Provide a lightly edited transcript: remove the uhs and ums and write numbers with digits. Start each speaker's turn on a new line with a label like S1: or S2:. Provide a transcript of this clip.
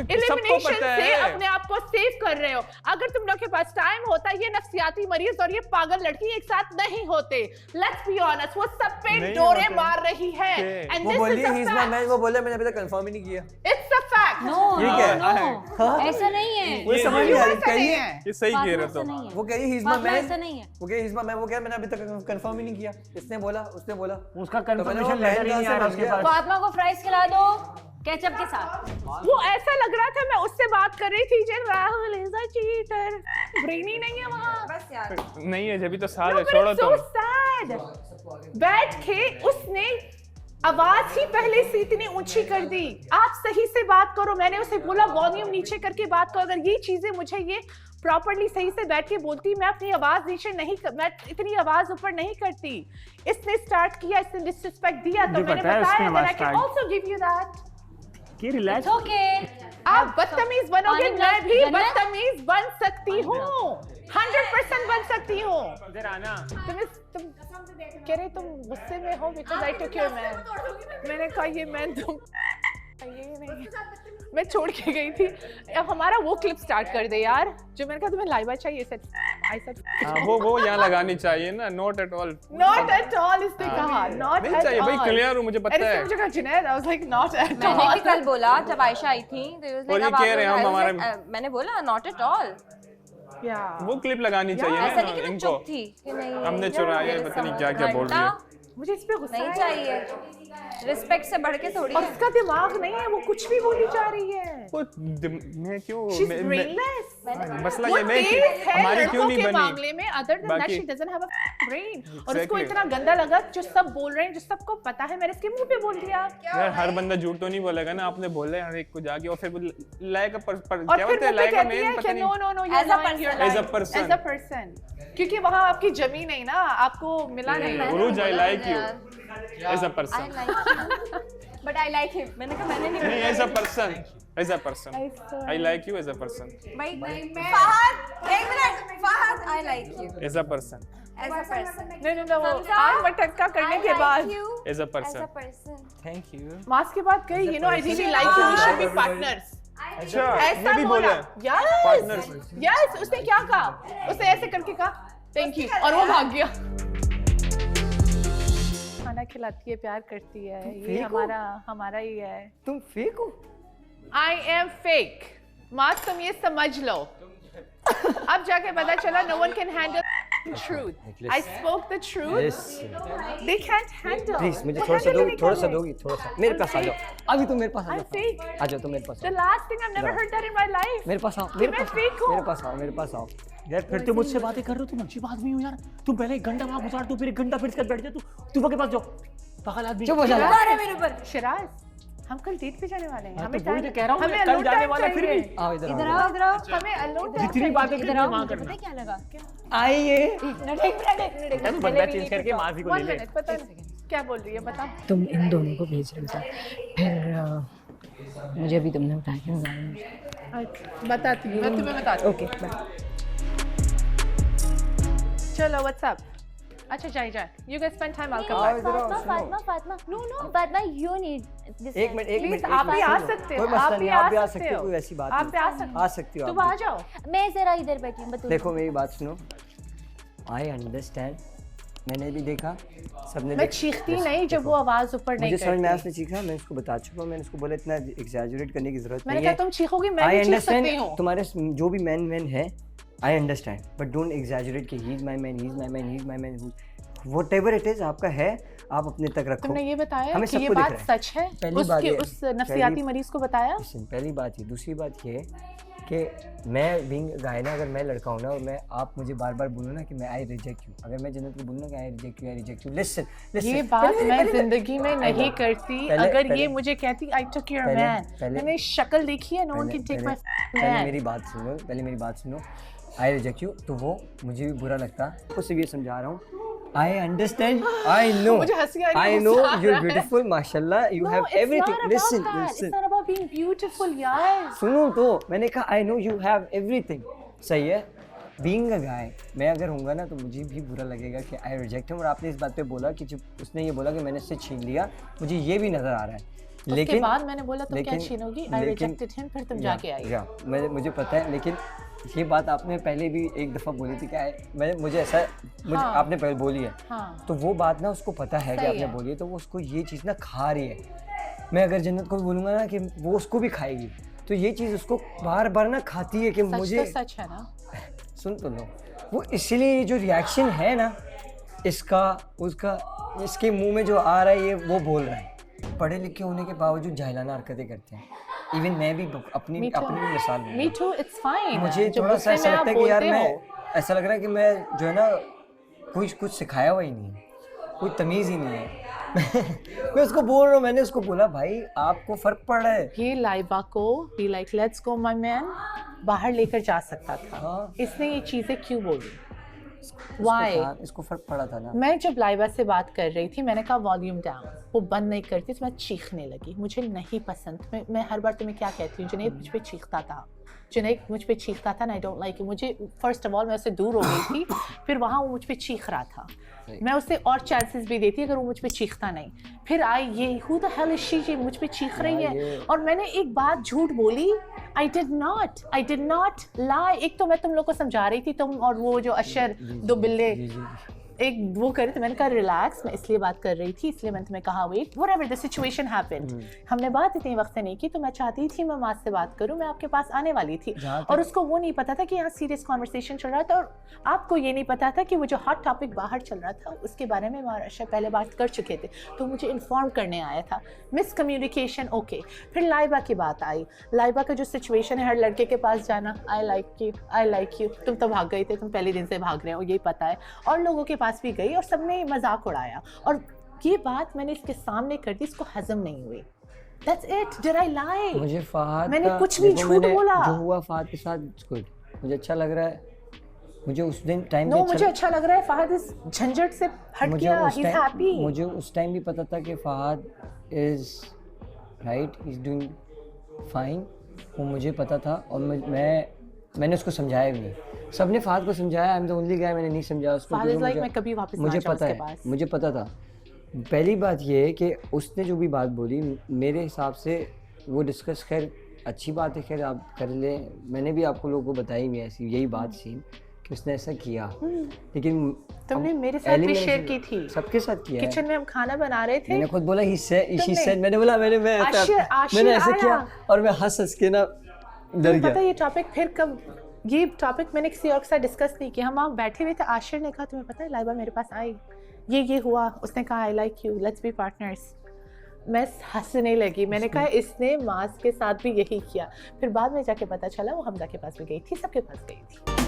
S1: Elimination से अपने आप को सेव कर रहे हो। अगर तुम लोग के पास टाइम होता, ये नफ्सियाती मरीज और ये पागल लड़की एक साथ नहीं होते। लेट्स बी ऑनेस्ट, वो सब पे डोरे मार रही है। एंड
S2: वो बोली ही इज माय मैन, वो बोले मैंने अभी तक कंफर्म ही नहीं किया।
S1: It's a fact.
S3: नो ऐसा नहीं है,
S2: वो समझ नहीं आ रही, कहिए
S4: ये सही कह रहे हो।
S2: वो कह रही ही इज माय मैन,
S3: ऐसा नहीं है।
S2: वो कह इज माय मैन, वो कह मैंने अभी तक कंफर्म ही नहीं किया। इसने बोला, उसने बोला,
S5: उसका कंफर्मेशन लेटर ही नहीं आ रहा उसके पास।
S3: फातिमा को फ्राइज खिला दो केचप के साथ।
S1: वो ऐसा लग रहा था मैं उससे बात कर रही थी, जो Rahul is a cheater. Brainy नहीं है वहाँ।
S6: बस यार
S4: नहीं है, जब भी तो साथ है, छोड़ो
S1: so
S4: तुम।
S1: sad. बैठ के उसने आवाज ही पहले से इतनी ऊंची कर दी। आप सही से बात करो। मैंने उसे बोला वॉल्यूम नीचे करके बात करो। अगर ये चीजें मुझे ये प्रॉपर्ली सही से बैठ के बोलती, मैं अपनी आवाज नीचे नहीं मैं इतनी आवाज ऊपर नहीं करती। इसने स्टार्ट किया, इसने डिसरिस्पेक्ट दिया, तो मैंने बताया that I can also give you that.
S5: कि रिलैक्स।
S3: ओके
S1: आप बदतमीज बनोगे, मैं भी बदतमीज बन सकती हूँ। 100% बन सकती हूँ।
S5: इधर आना।
S1: तुम कह रहे तुम गुस्से में हो because I took your man. मैंने कहा ये मैन तुम ये नहीं, मैं छोड़ के गई थी। अब हमारा वो क्लिप स्टार्ट कर दे यार, जो मैंने कहा तुम्हें लाइबा चाहिए। आई सेड
S4: वो यहाँ लगानी चाहिए ना, not at all.
S1: Not at all इसने कहा, नॉट एट ऑल।
S4: चाहिए भाई, क्लियर हूँ, मुझे पता है।
S1: मुझे कहा Junaid, I was like not at all.
S6: मैंने भी कल बोला जब आयशा आई थी,
S4: और ये कह रहे हैं हम हमारे,
S6: मैंने बोला नॉट एट ऑल।
S4: वो क्लिप लगानी चाहिए
S6: ऐसा
S4: ना
S6: नहीं कि मैं
S4: इनको।
S6: चुप थी कि नहीं
S4: हमने चुराया, पता नहीं क्या क्या बोल रही है।
S1: मुझे इस पे गुस्सा
S6: नहीं चाहिए, रिस्पेक्ट से बढ़ के थोड़ी
S1: और
S6: है।
S1: उसका दिमाग नहीं है, वो कुछ भी बोली जा रही है।
S4: मैं क्यों
S1: She's brainless.
S4: मसला
S1: वो
S4: ये मैं
S1: तेज है
S4: हमारी क्यों
S1: लड़कों
S4: नहीं
S1: के
S4: बनी
S1: मामले में, other than that
S4: बाकी-
S1: she doesn't have a brain. और उसको
S4: Exactly.
S1: इतना गंदा लगा जो सब बोल रहे हैं, जो सबको पता है, मैंने इसके मुंह पे बोल दिया।
S4: यार हर बंदा झूठ तो नहीं बोलेगा ना, आपने बोला हर एक को जाके, और फिर लाइक
S1: और
S4: क्या
S1: फिर
S4: बोलते हैं,
S1: मुझे
S4: लाइक
S1: कहती
S4: मेन
S1: है
S4: पता
S1: कि
S4: नहीं।
S1: no no no you're
S6: As a
S1: lying, you're
S6: person.
S4: As a
S1: lying.
S4: person.
S1: As a person. क्योंकि वहाँ आपकी जमी नहीं ना, आपको मिला नहीं।
S4: Urooj I like you as a person,
S6: but I like him. मैंने कहा मैंने नहीं
S4: नहीं as a person, as a person I like you as a person,
S6: भाई फहद एक minute, Fahad I like you
S4: as a person,
S6: as a person.
S1: नहीं नहीं वो आग मटका करने के बाद
S4: as a
S6: as a
S4: person.
S6: Person.
S4: Thank you.
S1: मास के बाद गई, you know I really like you, we should be partners.
S4: अच्छा
S1: ऐसा
S4: ये भी
S1: बोला।
S4: बोला
S1: Yes. Yes, उसने क्या कहा? उसने ऐसे करके कहा थैंक यू और वो भाग गया। खाना खिलाती है, प्यार करती है, ये हमारा ही है।
S2: तुम फेक हो।
S1: I am fake. मास तुम ये समझ लो। अब जाके पता चला no one can handle truth. I spoke the truth. They can't handle.
S2: Please मुझे
S1: वो
S2: थोड़ा सा
S1: handle
S2: दोगी,
S1: नहीं
S2: थोड़ा
S1: कर
S2: सा
S1: रहे।
S2: दोगी, थोड़ा सा मेरे पास आ जाओ। अभी तुम मेरे पास आ
S1: I'm
S2: जाओ,
S1: fake.
S2: आ जाओ तुम मेरे पास।
S1: The last thing I've never heard that in my life.
S2: मेरे पास आओ,
S1: कि
S2: मेरे
S1: मैं
S2: पास
S1: fake
S2: आओ,
S1: हूँ।
S2: मेरे पास आओ, मेरे पास आओ।
S5: यार फिर तुम मुझसे बातें कर रहे हो, तुम अजीब आदमी हो यार। तुम पहले 1 घंटा वहां गुजार दो, फिर 1 घंटा फिर इसके बैठ जा। तू के पास जाओ, पागल आदमी।
S2: चुप हो जा।
S6: मेरे ऊपर
S1: शिराज, हम कल डेट पे जाने वाले हैं। हमें
S5: वही तो कह रहा हूँ,
S1: हमें
S5: कल
S1: alone
S5: जाने
S1: time
S5: वाला फिर
S1: चाहिए।
S5: भी।
S2: आओ इधर
S6: इधर
S2: आओ।
S6: आओ, इधर आओ।
S1: हमें alone time
S5: जितनी बातें
S3: इधर
S5: करनी
S3: आओ,
S5: वहां
S3: मुझे
S5: करना।
S3: पता है क्या लगा?
S2: आइए।
S5: यार तू बंदा चेंज करके माफी को ले
S1: One
S5: ले।
S1: minute, पता नहीं क्या बोल रही है, बता।
S3: तुम इन दोनों को भेज रहे थे, फिर मुझे अभी तुमने बताया कि
S1: बताती हूँ, मैं तुम्हें बताती हूँ।
S3: Okay bye.
S1: चलो व्हाट्सअप। अच्छा जाए You guys spend time, I'll come
S2: आओ
S1: back.
S2: इधर आओ, सुनो।
S3: Fatima Fatima you need this.
S2: एक मिनट, एक
S1: Please,
S2: मिनट।
S1: आप भी आ सकते हो,
S2: कोई मसला
S1: आप
S2: नहीं,
S1: भी
S2: आप भी
S1: आ
S2: आ
S1: सकते
S2: सकते हो,
S1: हो।
S2: कोई ऐसी बात
S1: आप
S2: नहीं।
S1: भी आ सकते हो।
S2: आ सकती हो
S1: तुम
S2: आप
S1: आ
S2: भी।
S1: जाओ।
S3: मैं जरा इधर बैठी हूँ, बतूल।
S2: देखो मेरी बात सुनो, आई अंडरस्टैंड, मैंने भी देखा, सबने
S1: मैं
S2: देखा।
S1: चीखती नहीं जब वो आवाज ऊपर नहीं
S2: मुझे समझ में आया,
S1: करती।
S2: उसने चीखा, मैं उसको बता चुका हूँ, मैंने उसको बोला इतना एग्जैजरेट करने की जरूरत
S1: मैंने
S2: नहीं
S1: कहा
S2: है।
S1: तुम चीखोगी, मैं
S2: आई
S1: भी चीख
S2: अंडरस्टैंड,
S1: सकती हूँ।
S2: तुम्हारे जो भी मैन है, I understand, but don't exaggerate कि he is my man, he is my man, he is my man, whatever it is, आपका है, आप अपने तक रखो।
S1: तुमने ये बताया
S2: हमें
S1: कि ये
S2: सबको दिख
S1: बात
S2: रहा है।
S1: सच है?
S2: पहली बात
S1: उसके
S2: ये-
S1: उस नफ्सियाती मरीज को बताया?
S2: Listen, पहली बात ये, दूसरी बात ये कि मैं बीइंग गाय ना, अगर मैं लड़का हूँ ना, और मैं आप मुझे बार बार बोलो ना कि मैं आई रिजेक्ट यू, अगर मैं जन्नत को बोलूँ ना कि आई रिजेक्ट यू, लिसन
S1: ये बात मैं जिंदगी में नहीं करती। अगर ये मुझे कहती आई टुक योर मैन, मैंने शक्ल देखी है, no one can take my
S2: पहले
S1: मैन।
S2: मेरी बात सुनो, पहले मेरी बात सुनो। आई रिजेक्ट यू, तो वो मुझे भी बुरा लगता, उससे भी ये समझा रहा हूँ। I understand, I know,
S1: मुझे हंसी आ रही है,
S2: I know
S1: गुस्सा आ
S2: you're
S1: रहा है।
S2: beautiful, माशाल्लाह, you
S1: No,
S2: have
S1: it's
S2: everything.
S1: not about
S2: Listen,
S1: that.
S2: listen.
S1: It's not about being beautiful, यार।
S2: सुनो तो, मैंने कहा I know you have everything. सही है? Being a guy, मैं अगर होऊंगा ना तो मुझे भी बुरा लगेगा कि I reject him, और आपने इस बात पे बोला कि जब उसने ये बोला कि मैंने इससे छीन लिया, मुझे ये भी नज़र आ रहा है
S1: उसके बाद मैंने बोला तुम क्या छीनोगी, आई रिजेक्टेड हिम, फिर तुम जाके आई।
S2: मुझे पता है, लेकिन ये बात आपने पहले भी एक दफ़ा बोली थी क्या है, मुझे ऐसा
S1: हाँ,
S2: आपने पहले बोली है,
S1: हाँ,
S2: तो वो बात ना उसको पता है कि आपने बोली है, तो वो उसको ये चीज़ ना खा रही है। मैं अगर जन्नत को भी बोलूँगा ना कि वो उसको भी खाएगी, तो ये चीज़ उसको बार बार ना खाती है कि मुझे
S1: तो सच है ना।
S2: सुन तो लो, वो इसलिए जो रिएक्शन है ना इसका उसका, इसके मुंह में जो आ रहा है ये वो बोल रहा है। पढ़े लिखे होने के बावजूद जाहिलाना हरकतें करते हैं। इवन मैं भी अपनी भी मिसाल दूंगा।
S1: Me too, it's fine.
S2: मुझे थोड़ा सा ऐसा लगता है कि यार मैं ऐसा लग रहा है कि मैं जो है ना कुछ सिखाया हुआ ही नहीं है, कोई तमीज़ ही नहीं है। मैं उसको बोल रहा हूँ, मैंने उसको बोला भाई आपको फ़र्क पड़ रहा है।
S1: ये लाइबा को be like let's go my man बाहर लेकर जा सकता था।
S2: हाँ।
S1: इसने ये चीज़ें क्यों बोली? Why?
S2: इसको फ़र्क पड़ा था ना।
S1: मैं जब लाइबा से बात कर रही थी मैंने कहा वॉल्यूम डाउन, वो बंद नहीं करती तो मैं चीखने लगी। मुझे नहीं पसंद, मैं हर बार तुम्हें क्या कहती हूँ, जुनैद मुझ पे चीखता था, जुनैद मुझ पे चीखता था, आई डोंट लाइक। मुझे फर्स्ट ऑफ ऑल मैं उससे दूर हो गई थी, फिर वहाँ वो मुझ पे चीख रहा था, मैं उसे और चांसेस भी देती अगर वो मुझ पे चीखता नहीं। फिर आई ये who the hell is she, ये मुझ पे चीख रही है, और मैंने एक बात झूठ बोली। I did not lie. एक तो मैं तुम लोग को समझा रही थी, तुम और वो जो अशर दो बिल्ले एक वो करे, तो मैंने कहा रिलैक्स, मैं इसलिए बात कर रही थी, इसलिए मैंने तुम्हें कहा wait whatever the situation happened. हमने बात इतनी वक्त से नहीं की, तो मैं चाहती थी मैं माँ से बात करूं, मैं आपके पास आने वाली थी, और उसको वो नहीं पता था कि यहाँ सीरियस कॉन्वर्सेशन चल रहा था, और आपको ये नहीं पता था कि वो जो हॉट टॉपिक बाहर चल रहा था उसके बारे में महाराष्ट्र पहले बात कर चुके थे, तो मुझे इन्फॉर्म करने आया था। Miscommunication okay. फिर लाइबा की बात आई, लाइबा का जो सिचुएशन है हर लड़के के पास जाना, आई लाइक यू, तुम तो भाग गए थे, तुम पहले दिन से भाग रहे हो, यही पता है, और लोगों के पास भी गई और सबने मजाक उड़ाया, और ये बात मैंने इसके सामने कर दी, इसको हजम नहीं हुई। That's it. Did I lie?
S2: मुझे फहद
S1: मैंने कुछ भी झूठ बोला।
S2: जो हुआ फहद के साथ गुड, मुझे अच्छा लग रहा है, मुझे उस दिन टाइम
S1: मुझे अच्छा लग रहा है, फहद इस झंझट से हट गया, he's happy।
S2: मुझे उस टाइम भी पता था कि Fahad is right, he is doing fine, वो मुझे पता था, और मैंने उसको समझाया भी नहीं। सबने फहद को समझाया, I am the only guy मैंने नहीं समझाया उसको।
S1: मैं कभी वापस ना जाऊं उसके पास।
S2: मुझे पता था। पहली बात ये है कि उसने जो भी बात बोली मेरे हिसाब से वो डिस्कस, खैर अच्छी बात है, खैर आप कर लें, मैंने भी आपको लोगों को बताई भी ऐसी यही बात थी कि उसने ऐसा किया, लेकिन
S1: तुमने मेरे साथ भी शेयर की थी,
S2: सबके साथ किया।
S1: किचन में हम खाना बना रहे थे,
S2: मैंने खुद बोला मैंने बोला मैंने ऐसे किया, और मैं हंस के ना डर गया।
S1: पता ये टॉपिक फिर कब, ये टॉपिक मैंने किसी और के साथ डिस्कस नहीं किया, हम वहाँ बैठे हुए थे, आशिर ने कहा तुम्हें पता है लाइबा मेरे पास आई, ये हुआ, उसने कहा आई like you, let's be partners. मैं हंसने लगी, मैंने कहा इसने मास के साथ भी यही किया। फिर बाद में जाके पता चला वो हमजा के पास भी गई थी, सबके पास गई थी।